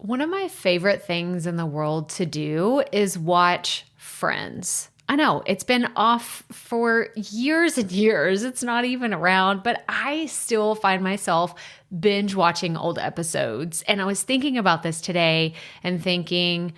One of my favorite things in the world to do is watch Friends. I know it's been off for years and years. It's not even around, but I still find myself binge watching old episodes. And I was thinking about this today and thinking,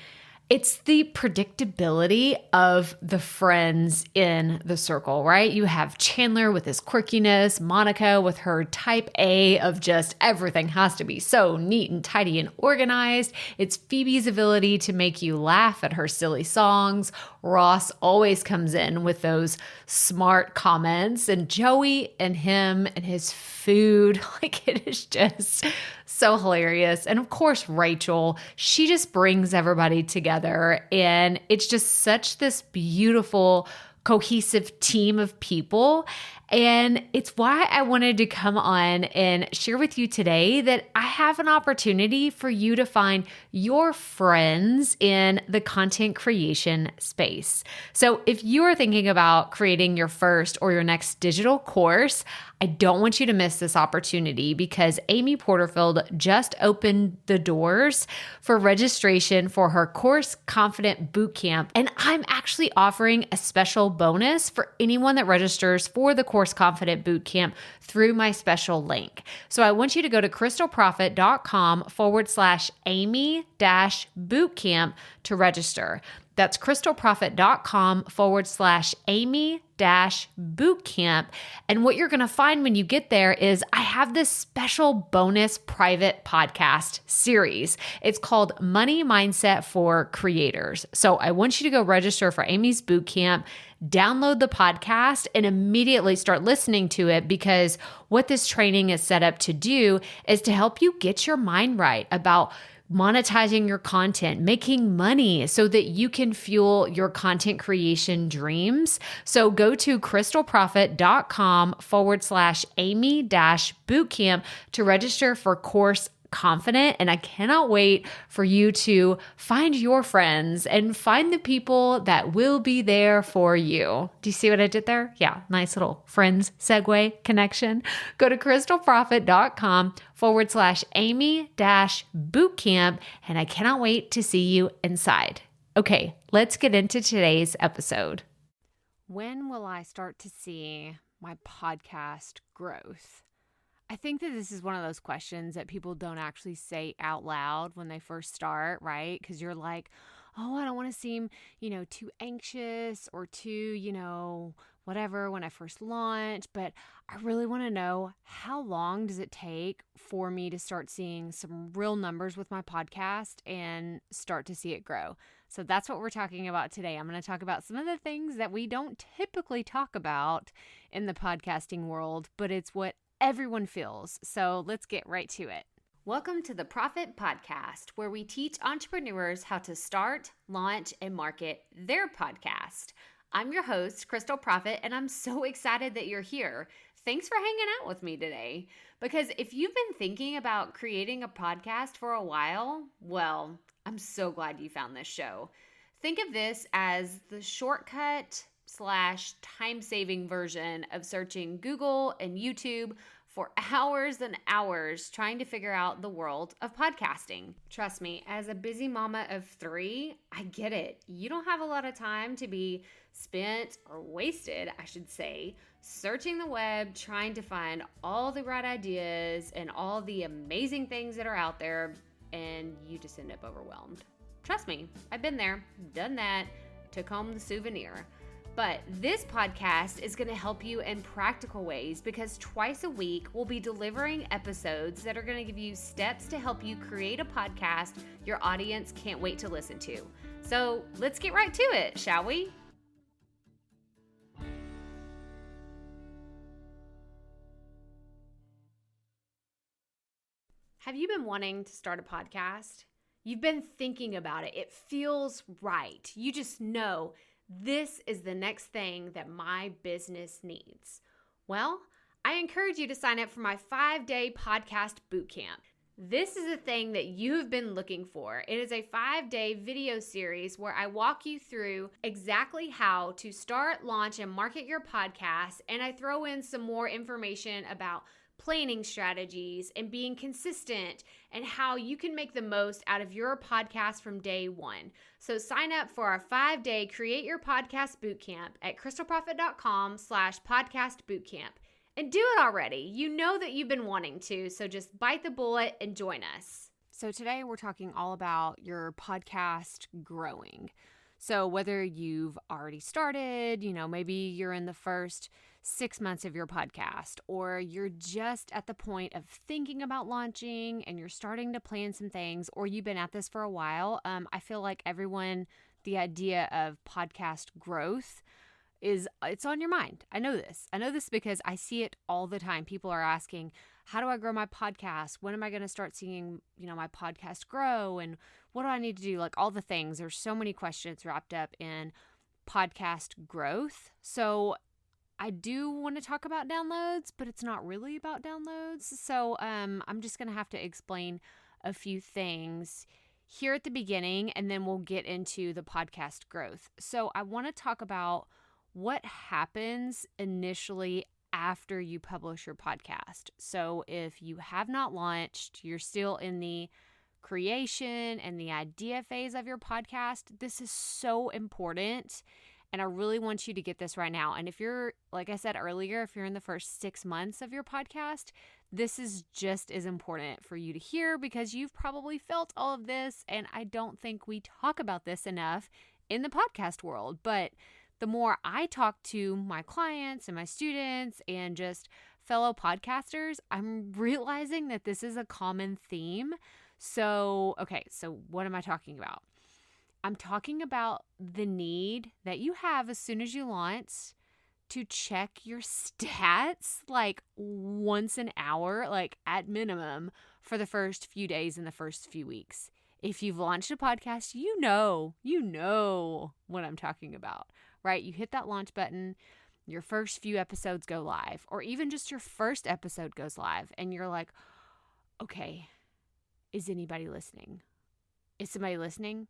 it's the predictability of the friends in the circle, right? You have Chandler with his quirkiness, Monica with her type A of just everything has to be so neat and tidy and organized. It's Phoebe's ability to make you laugh at her silly songs. Ross always comes in with those smart comments, and Joey and him and his food, like it is just so hilarious. And of course, Rachel, she just brings everybody together, and it's just such this beautiful, cohesive team of people. And it's why I wanted to come on and share with you today that I have an opportunity for you to find your friends in the content creation space. So if you are thinking about creating your first or your next digital course, I don't want you to miss this opportunity because Amy Porterfield just opened the doors for registration for her Course Confident Bootcamp. And I'm actually offering a special bonus for anyone that registers for the Course Confident Bootcamp through my special link. So I want you to go to crystalprofit.com/Amy-bootcamp to register. That's crystalprofit.com/Amy-bootcamp. And what you're going to find when you get there is I have this special bonus private podcast series. It's called Money Mindset for Creators. So I want you to go register for Amy's bootcamp, download the podcast, and immediately start listening to it, because what this training is set up to do is to help you get your mind right about monetizing your content, making money so that you can fuel your content creation dreams. So go to crystalprofit.com/Amy-bootcamp to register for Course Confident. And I cannot wait for you to find your friends and find the people that will be there for you. Do you see what I did there? Yeah, nice little friends segue connection. Go to crystalprofit.com/Amy-bootcamp. And I cannot wait to see you inside. Okay, let's get into today's episode. When will I start to see my podcast growth? I think that this is one of those questions that people don't actually say out loud when they first start, right? Because you're like, oh, I don't want to seem, too anxious or too, whatever when I first launch. But I really want to know, how long does it take for me to start seeing some real numbers with my podcast and start to see it grow? So that's what we're talking about today. I'm going to talk about some of the things that we don't typically talk about in the podcasting world, but it's what everyone feels. So let's get right to it. Welcome to the Profit Podcast, where we teach entrepreneurs how to start, launch, and market their podcast. I'm your host, Crystal Profit, and I'm so excited that you're here. Thanks for hanging out with me today. Because if you've been thinking about creating a podcast for a while, well, I'm so glad you found this show. Think of this as the shortcut / time-saving version of searching Google and YouTube for hours and hours trying to figure out the world of podcasting. Trust me, as a busy mama of 3, I get it. You don't have a lot of time to be spent or wasted, I should say, searching the web, trying to find all the right ideas and all the amazing things that are out there, and you just end up overwhelmed. Trust me, I've been there, done that, took home the souvenir. But this podcast is going to help you in practical ways, because twice a week we'll be delivering episodes that are going to give you steps to help you create a podcast your audience can't wait to listen to. So let's get right to it, shall we? Have you been wanting to start a podcast? You've been thinking about it. It feels right. You just know this is the next thing that my business needs. Well, I encourage you to sign up for my 5-day podcast bootcamp. This is a thing that you have been looking for. It is a 5-day video series where I walk you through exactly how to start, launch, and market your podcast, and I throw in some more information about planning strategies, and being consistent, and how you can make the most out of your podcast from day one. So sign up for our 5-day Create Your Podcast Bootcamp at crystalprofit.com/podcastbootcamp. And do it already. You know that you've been wanting to, so just bite the bullet and join us. So today we're talking all about your podcast growing. So whether you've already started, maybe you're in the first 6 months of your podcast, or you're just at the point of thinking about launching and you're starting to plan some things, or you've been at this for a while. I feel like everyone, the idea of podcast growth it's on your mind. I know this because I see it all the time. People are asking, how do I grow my podcast? When am I going to start seeing, my podcast grow? And what do I need to do? Like all the things. There's so many questions wrapped up in podcast growth. So I do want to talk about downloads, but it's not really about downloads. So I'm just going to have to explain a few things here at the beginning, and then we'll get into the podcast growth. So I want to talk about what happens initially after you publish your podcast. So if you have not launched, you're still in the creation and the idea phase of your podcast, this is so important. And I really want you to get this right now. And if you're, like I said earlier, if you're in the first 6 months of your podcast, this is just as important for you to hear, because you've probably felt all of this. And I don't think we talk about this enough in the podcast world. But the more I talk to my clients and my students and just fellow podcasters, I'm realizing that this is a common theme. So what am I talking about? I'm talking about the need that you have as soon as you launch to check your stats like once an hour, like at minimum, for the first few days and the first few weeks. If you've launched a podcast, you know what I'm talking about, right? You hit that launch button, your first few episodes go live, or even just your first episode goes live, and you're like, okay, is anybody listening? Is somebody listening?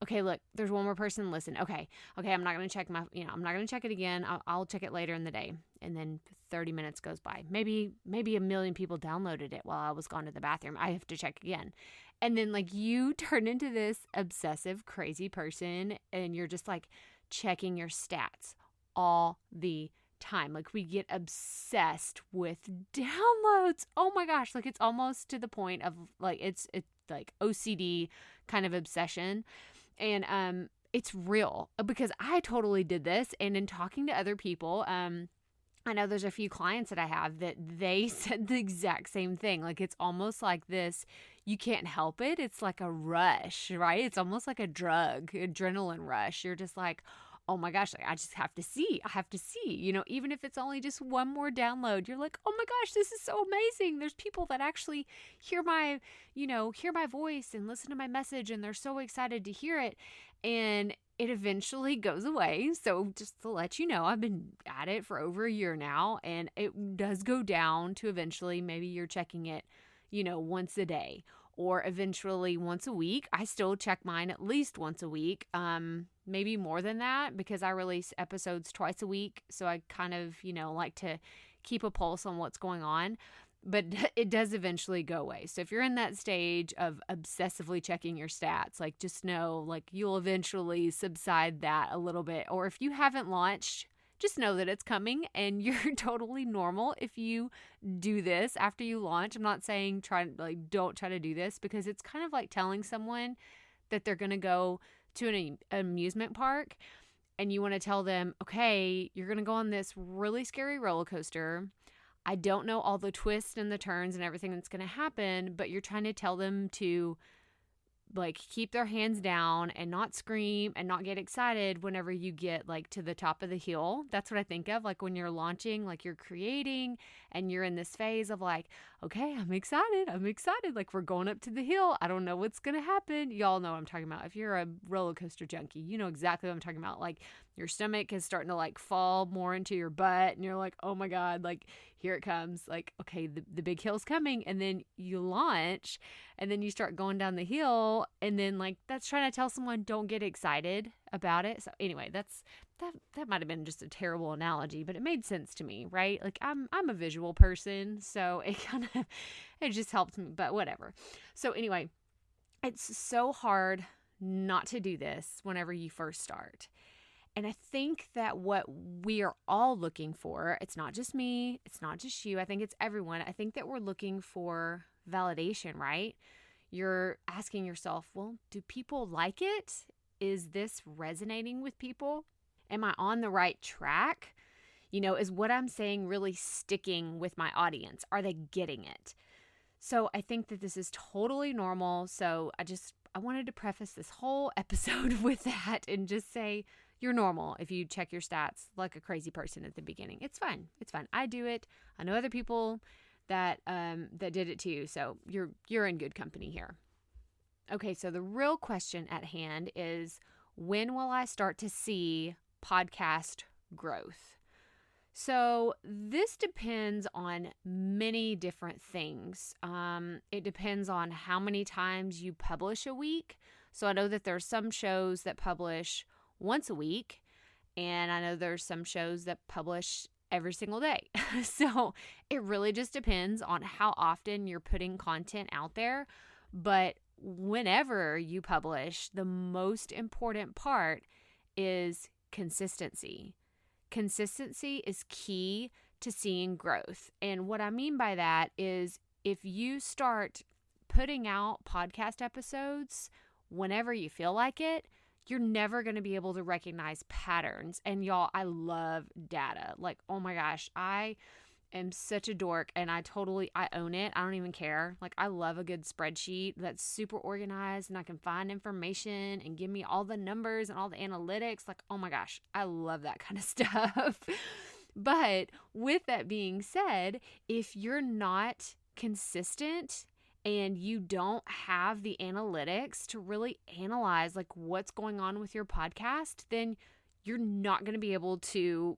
Okay, look, there's one more person listen. Okay, I'm not going to check I'm not going to check it again. I'll check it later in the day. And then 30 minutes goes by. Maybe 1 million people downloaded it while I was gone to the bathroom. I have to check again. And then you turn into this obsessive, crazy person, and you're just checking your stats all the time. We get obsessed with downloads. Oh my gosh, it's almost to the point of it's like OCD kind of obsession. And it's real, because I totally did this. And in talking to other people, I know there's a few clients that I have that they said the exact same thing. It's almost like this, you can't help it. It's like a rush, right? It's almost like a drug, adrenaline rush. You're just like, oh my gosh, I just have to see. Even if it's only just one more download, you're like, oh my gosh, this is so amazing. There's people that actually hear my voice and listen to my message, and they're so excited to hear it. And it eventually goes away. So just to let you know, I've been at it for over a year now, and it does go down to eventually maybe you're checking it, once a day, or eventually once a week. I still check mine at least once a week, maybe more than that, because I release episodes twice a week. So I kind of, like to keep a pulse on what's going on. But it does eventually go away. So if you're in that stage of obsessively checking your stats, just know, you'll eventually subside that a little bit. Or if you haven't launched, just know that it's coming, and you're totally normal if you do this after you launch. I'm not saying don't try to do this, because it's kind of like telling someone that they're going to go to an amusement park, and you want to tell them, okay, you're going to go on this really scary roller coaster. I don't know all the twists and the turns and everything that's going to happen, but you're trying to tell them to keep their hands down and not scream and not get excited whenever you get to the top of the hill. That's what I think of when you're launching, you're creating and you're in this phase of okay, I'm excited. We're going up to the hill. I don't know what's going to happen. Y'all know what I'm talking about. If you're a roller coaster junkie, you know exactly what I'm talking about. Your stomach is starting to fall more into your butt, and you're like, oh my God, here it comes. Okay, the big hill's coming. And then you launch, and then you start going down the hill, and then that's trying to tell someone, don't get excited about it. So anyway, that might have been just a terrible analogy, but it made sense to me, right? Like I'm a visual person, so it just helped me, but whatever. So anyway, it's so hard not to do this whenever you first start. And I think that what we are all looking for, it's not just me, it's not just you, I think it's everyone. I think that we're looking for validation, right? You're asking yourself, well, do people like it? Is this resonating with people? Am I on the right track? Is what I'm saying really sticking with my audience? Are they getting it? So I think that this is totally normal. So I wanted to preface this whole episode with that and just say, you're normal if you check your stats like a crazy person at the beginning. It's fine. It's fine. I do it. I know other people that did it too. So you're in good company here. Okay, so the real question at hand is, when will I start to see podcast growth? So this depends on many different things. It depends on how many times you publish a week. So I know that there's some shows that publish once a week, and I know there's some shows that publish every single day. So it really just depends on how often you're putting content out there. But whenever you publish, the most important part is consistency. Consistency is key to seeing growth. And what I mean by that is, if you start putting out podcast episodes whenever you feel like it, you're never going to be able to recognize patterns. And y'all, I love data. Like, oh my gosh, I am such a dork, and I own it. I don't even care. Like, I love a good spreadsheet that's super organized and I can find information and give me all the numbers and all the analytics. Like, oh my gosh, I love that kind of stuff. But with that being said, if you're not consistent and you don't have the analytics to really analyze like what's going on with your podcast, then you're not going to be able to,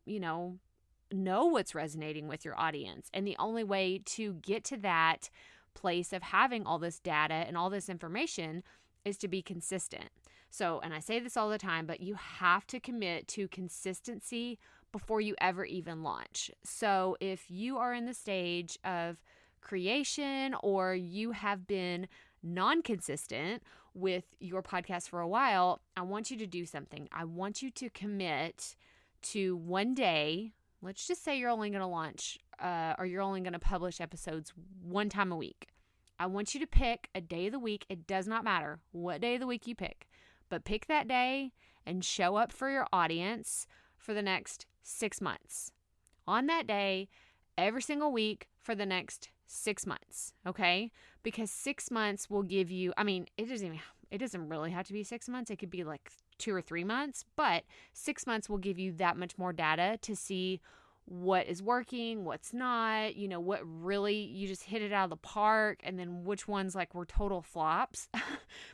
know what's resonating with your audience. And the only way to get to that place of having all this data and all this information is to be consistent. So, and I say this all the time, but you have to commit to consistency before you ever even launch. So if you are in the stage of creation, or you have been non-consistent with your podcast for a while, I want you to do something. I want you to commit to one day. Let's just say you're only going to launch or you're only going to publish episodes one time a week. I want you to pick a day of the week. It does not matter what day of the week you pick, but pick that day and show up for your audience for the next 6 months. On that day, every single week for the next 6 months, okay? Because 6 months will give you, it doesn't really have to be 6 months. It could be like 2 or 3 months, but 6 months will give you that much more data to see what is working, what's not, what really you just hit it out of the park, and then which ones like were total flops.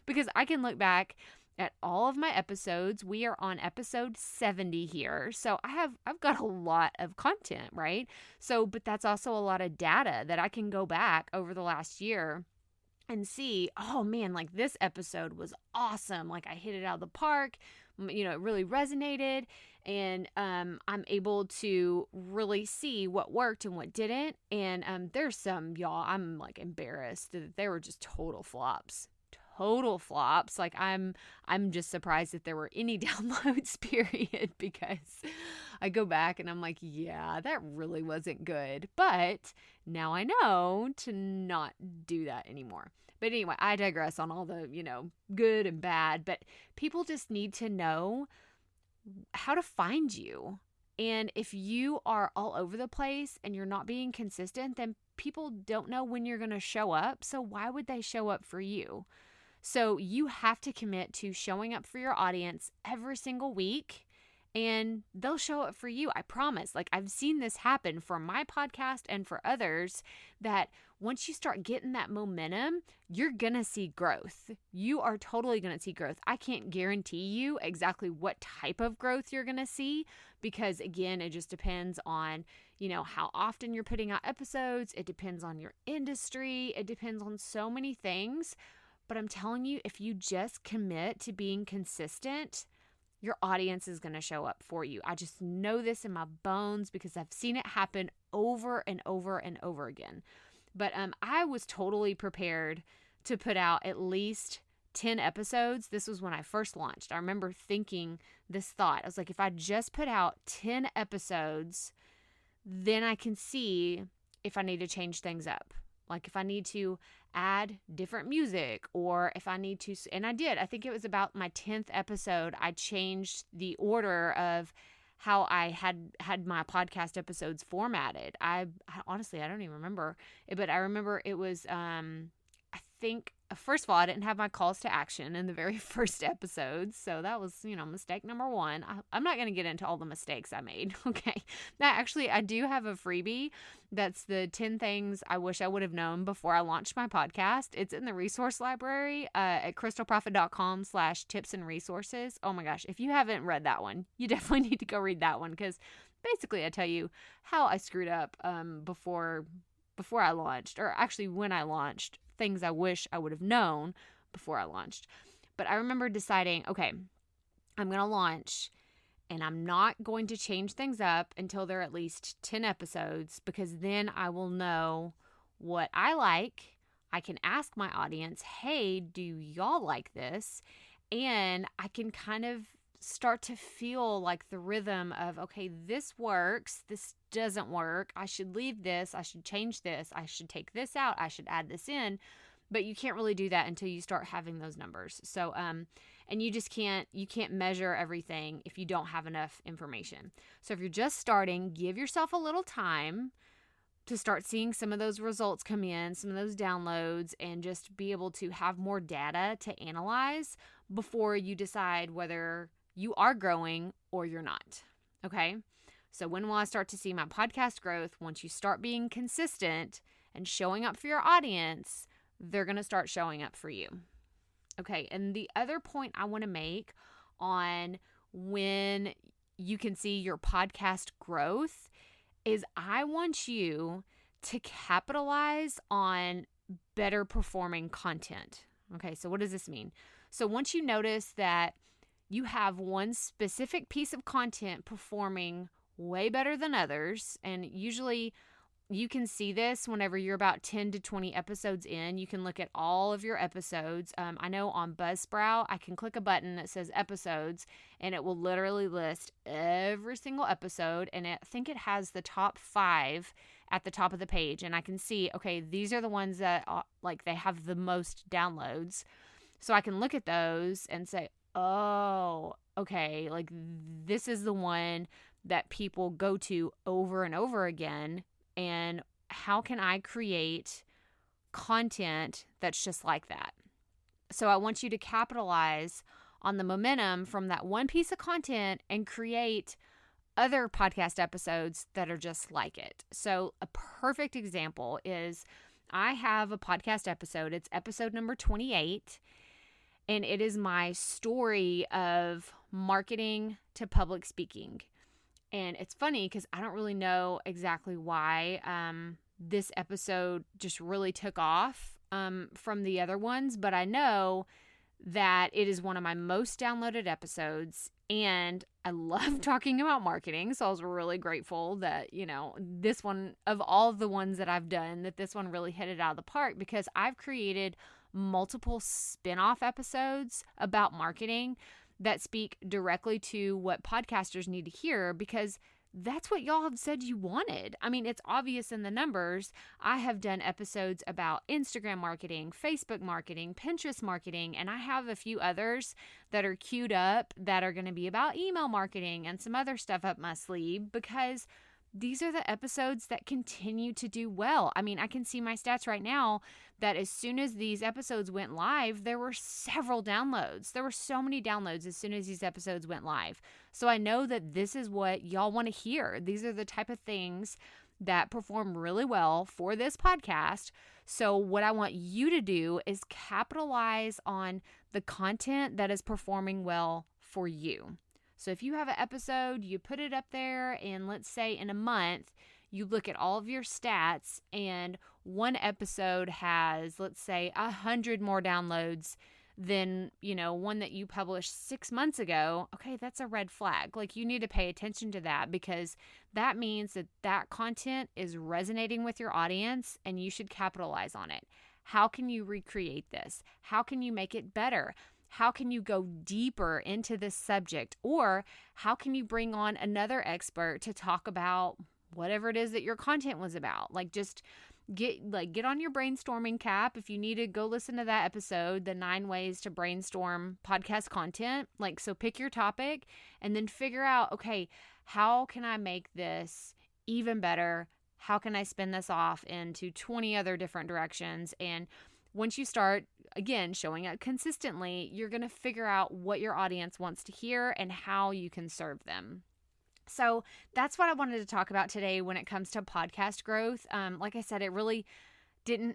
Because I can look back at all of my episodes. We are on episode 70 here. So I've got a lot of content, right? So, but that's also a lot of data that I can go back over the last year and see, oh man, like this episode was awesome. Like I hit it out of the park. It really resonated, and I'm able to really see what worked and what didn't. And there's some, y'all, I'm like embarrassed that they were just total flops. Like I'm just surprised that there were any downloads, period, because I go back and I'm like, yeah, that really wasn't good. But now I know to not do that anymore. But anyway, I digress on all the, good and bad, but people just need to know how to find you. And if you are all over the place and you're not being consistent, then people don't know when you're going to show up. So why would they show up for you? So you have to commit to showing up for your audience every single week, and they'll show up for you. I promise. Like I've seen this happen for my podcast and for others, that once you start getting that momentum, you're going to see growth. You are totally going to see growth. I can't guarantee you exactly what type of growth you're going to see, because again, it just depends on, how often you're putting out episodes. It depends on your industry. It depends on so many things. But I'm telling you, if you just commit to being consistent, your audience is going to show up for you. I just know this in my bones because I've seen it happen over and over and over again. But I was totally prepared to put out at least 10 episodes. This was when I first launched. I remember thinking this thought. I was like, if I just put out 10 episodes, then I can see if I need to change things up. Like if I need to add different music, or if I need to, and I did. I think it was about my 10th episode, I changed the order of how I had my podcast episodes formatted. I honestly, I don't even remember it, but I remember it was, I think, first of all, I didn't have my calls to action in the very first episode. So that was, mistake number one. I'm not going to get into all the mistakes I made. Okay. Now, actually, I do have a freebie. That's the 10 things I wish I would have known before I launched my podcast. It's in the resource library at crystalprofit.com/tips and resources. Oh my gosh. If you haven't read that one, you definitely need to go read that one, because basically I tell you how I screwed up before I launched, or actually when I launched, things I wish I would have known before I launched. But I remember deciding, okay, I'm going to launch and I'm not going to change things up until there are at least 10 episodes, because then I will know what I like. I can ask my audience, hey, do y'all like this? And I can kind of start to feel like the rhythm of, okay, this works, this doesn't work, I should leave this, I should change this, I should take this out, I should add this in. But you can't really do that until you start having those numbers. So and you can't measure everything if you don't have enough information. So if you're just starting, give yourself a little time to start seeing some of those results come in, some of those downloads, and just be able to have more data to analyze before you decide whether you are growing or you're not. Okay? So when will I start to see my podcast growth? Once you start being consistent and showing up for your audience, they're going to start showing up for you. Okay. And the other point I want to make on when you can see your podcast growth is I want you to capitalize on better performing content. Okay. So what does this mean? So once you notice that you have one specific piece of content performing way better than others, and usually you can see this whenever you're about 10 to 20 episodes in. You can look at all of your episodes. I know on Buzzsprout, I can click a button that says episodes, and it will literally list every single episode. And I think it has the top 5 at the top of the page. And I can see, okay, these are the ones that they have the most downloads. So I can look at those and say, oh, okay, like this is the one that people go to over and over again. And how can I create content that's just like that? So I want you to capitalize on the momentum from that one piece of content and create other podcast episodes that are just like it. So a perfect example is I have a podcast episode. It's episode number 28. And it is my story of marketing to public speaking. And it's funny because I don't really know exactly why this episode just really took off from the other ones, but I know that it is one of my most downloaded episodes, and I love talking about marketing. So I was really grateful that, this one, of all of the ones that I've done, that this one really hit it out of the park, because I've created multiple spin-off episodes about marketing that speak directly to what podcasters need to hear, because that's what y'all have said you wanted. I mean, it's obvious in the numbers. I have done episodes about Instagram marketing, Facebook marketing, Pinterest marketing, and I have a few others that are queued up that are going to be about email marketing and some other stuff up my sleeve, because these are the episodes that continue to do well. I mean, I can see my stats right now that as soon as these episodes went live, there were several downloads. There were so many downloads as soon as these episodes went live. So I know that this is what y'all want to hear. These are the type of things that perform really well for this podcast. So what I want you to do is capitalize on the content that is performing well for you. So if you have an episode, you put it up there, and let's say in a month, you look at all of your stats, and one episode has, let's say, 100 more downloads than, one that you published 6 months ago, okay, that's a red flag. Like, you need to pay attention to that, because that means that content is resonating with your audience and you should capitalize on it. How can you recreate this? How can you make it better? How can you go deeper into this subject? Or how can you bring on another expert to talk about whatever it is that your content was about? Like, just get on your brainstorming cap. If you need to, go listen to that episode, the 9 ways to brainstorm podcast content. So pick your topic and then figure out, okay, how can I make this even better? How can I spin this off into 20 other different directions? And once you start, again, showing up consistently, you're going to figure out what your audience wants to hear and how you can serve them. So that's what I wanted to talk about today when it comes to podcast growth. Like I said,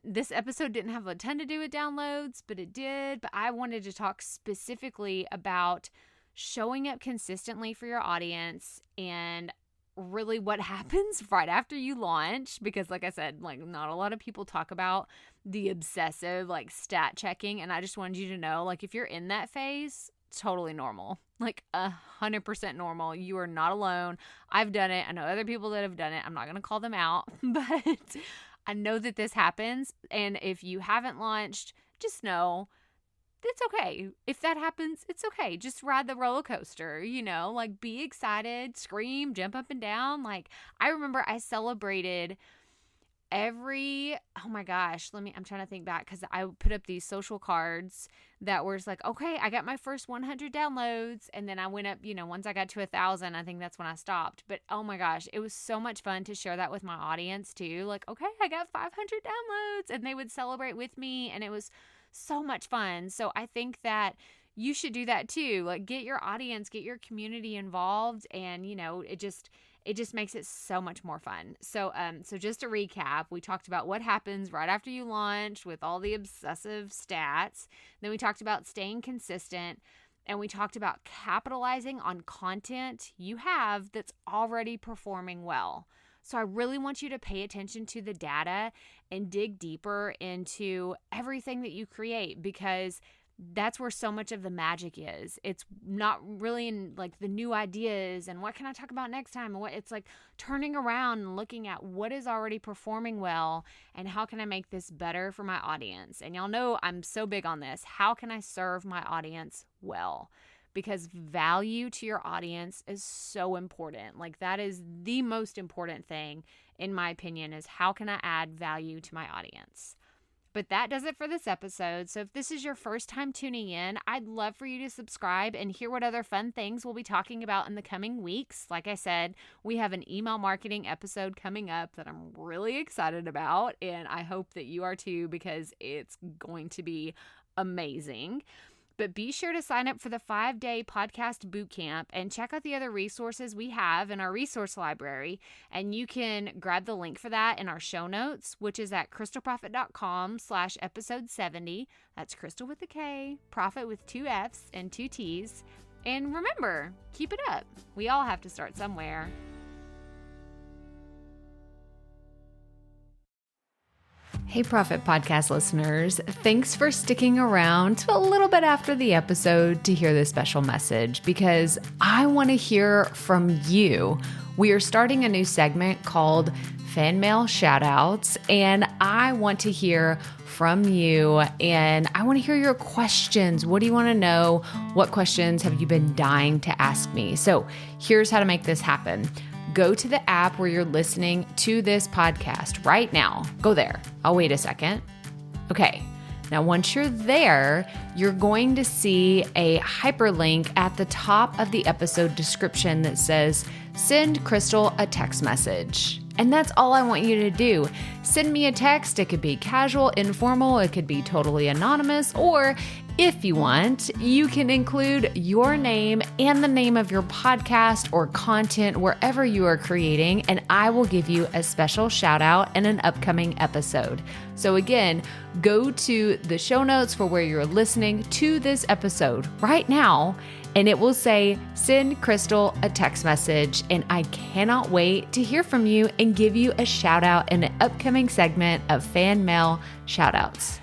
this episode didn't have a ton to do with downloads, but it did. But I wanted to talk specifically about showing up consistently for your audience and really what happens right after you launch. Because like I said, not a lot of people talk about the obsessive, stat checking. And I just wanted you to know, if you're in that phase, totally normal, 100% normal. You are not alone. I've done it. I know other people that have done it. I'm not going to call them out, but I know that this happens. And if you haven't launched, just know it's okay. If that happens, it's okay. Just ride the roller coaster, be excited, scream, jump up and down. I remember I celebrated oh my gosh, I'm trying to think back, because I put up these social cards that were okay, I got my first 100 downloads, and then I went up, once I got to 1,000, I think that's when I stopped. But oh my gosh, it was so much fun to share that with my audience too. Okay, I got 500 downloads, and they would celebrate with me, and it was so much fun. So I think that you should do that too. Get your audience, get your community involved, and it just makes it so much more fun. So just to recap, we talked about what happens right after you launch with all the obsessive stats. Then we talked about staying consistent, and we talked about capitalizing on content you have that's already performing well. So I really want you to pay attention to the data and dig deeper into everything that you create, because that's where so much of the magic is. It's not really in the new ideas and what can I talk about next time, and it's turning around and looking at what is already performing well and how can I make this better for my audience. And y'all know I'm so big on this. How can I serve my audience well? Because value to your audience is so important. That is the most important thing, in my opinion, is how can I add value to my audience? But that does it for this episode. So if this is your first time tuning in, I'd love for you to subscribe and hear what other fun things we'll be talking about in the coming weeks. Like I said, we have an email marketing episode coming up that I'm really excited about, and I hope that you are too, because it's going to be amazing. But be sure to sign up for the 5-day podcast bootcamp and check out the other resources we have in our resource library. And you can grab the link for that in our show notes, which is at crystalprofit.com/episode 70. That's Crystal with a K, Profit with 2 F's and 2 T's. And remember, keep it up. We all have to start somewhere. Hey, Profit Podcast listeners. Thanks for sticking around to a little bit after the episode to hear this special message, because I want to hear from you. We are starting a new segment called Fan Mail Shoutouts, and I want to hear from you, and I want to hear your questions. What do you want to know? What questions have you been dying to ask me? So here's how to make this happen. Go to the app where you're listening to this podcast right now. Go there. I'll wait a second. Okay. Now, once you're there, you're going to see a hyperlink at the top of the episode description that says, "Send Crystal a text message." And that's all I want you to do. Send me a text. It could be casual, informal. It could be totally anonymous. Or if you want, you can include your name and the name of your podcast or content wherever you are creating, and I will give you a special shout out in an upcoming episode. So again, go to the show notes for where you're listening to this episode right now, and it will say, "Send Crystal a text message." And I cannot wait to hear from you and give you a shout out in an upcoming segment of Fan Mail Shoutouts.